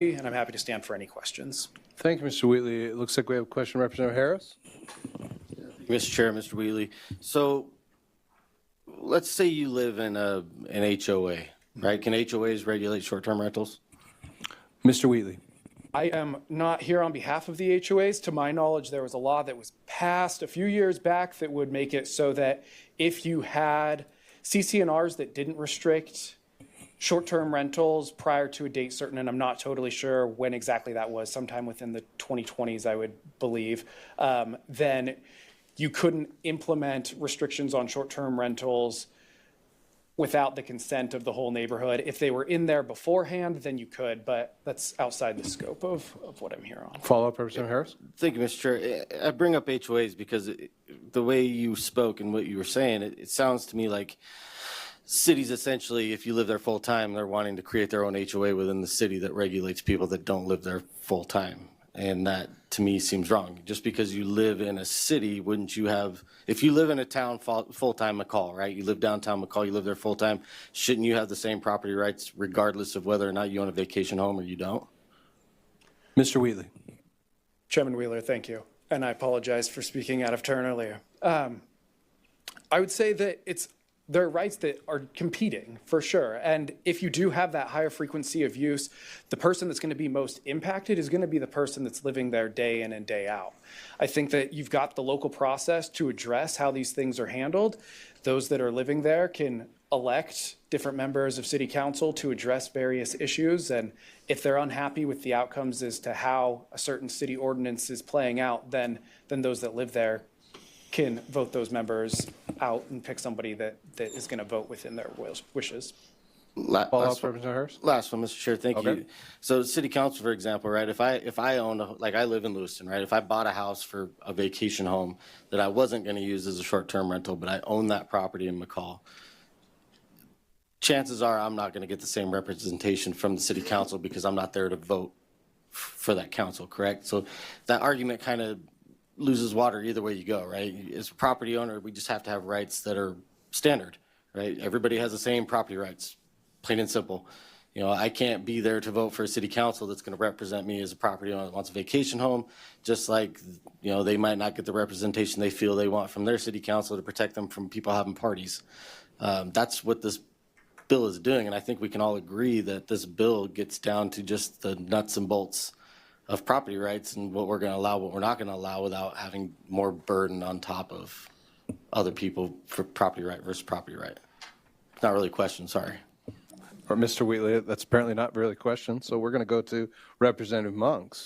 and I'm happy to stand for any questions. Thank you, Mr. Wheatley. It looks like we have a question, Representative Harris. Mr. Chair, Mr. Wheatley. So let's say you live in an HOA, right? Can HOAs regulate short-term rentals? Mr. Wheatley. I am not here on behalf of the HOAs. To my knowledge, there was a law that was passed a few years back that would make it so that if you had CC&Rs that didn't restrict short-term rentals prior to a date certain, and I'm not totally sure when exactly that was, sometime within the 2020s, I would believe, then you couldn't implement restrictions on short-term rentals without the consent of the whole neighborhood. If they were in there beforehand, then you could, but that's outside the scope of what I'm here on. Follow-up, Representative Harris. Thank you, Mr. Chair. I bring up HOAs because the way you spoke and what you were saying, it sounds to me like cities essentially, if you live there full-time, they're wanting to create their own HOA within the city that regulates people that don't live there full-time. And that, to me, seems wrong. Just because you live in a city, wouldn't you have, if you live in a town full-time McCall, right? You live downtown McCall, you live there full-time, shouldn't you have the same property rights regardless of whether or not you own a vacation home or you don't? Mr. Wheatley. Chairman Wheeler, thank you. And I apologize for speaking out of turn earlier. I would say that there are rights that are competing, for sure. And if you do have that higher frequency of use, the person that's going to be most impacted is going to be the person that's living there day in and day out. I think that you've got the local process to address how these things are handled. Those that are living there can elect different members of city council to address various issues. And if they're unhappy with the outcomes as to how a certain city ordinance is playing out, then those that live there can vote those members out and pick somebody that is going to vote within their wishes. Follow-up, Representative Harris. Last one, Mr. Chair, thank Okay. you. So city council, for example, right, if I own, like I live in Lewiston, right, if I bought a house for a vacation home that I wasn't going to use as a short-term rental, but I own that property in McCall, chances are I'm not going to get the same representation from the city council because I'm not there to vote for that council, correct? So that argument kind of loses water either way you go, right? As a property owner, we just have to have rights that are standard, right? Everybody has the same property rights, plain and simple. You know, I can't be there to vote for a city council that's going to represent me as a property owner that wants a vacation home, just like, you know, they might not get the representation they feel they want from their city council to protect them from people having parties. That's what this bill is doing, and I think we can all agree that this bill gets down to just the nuts and bolts of property rights and what we're going to allow, what we're not going to allow without having more burden on top of other people for property right versus property right. Not really a question, sorry. Or Mr. Wheatley, that's apparently not really a question, so we're going to go to Representative Monks.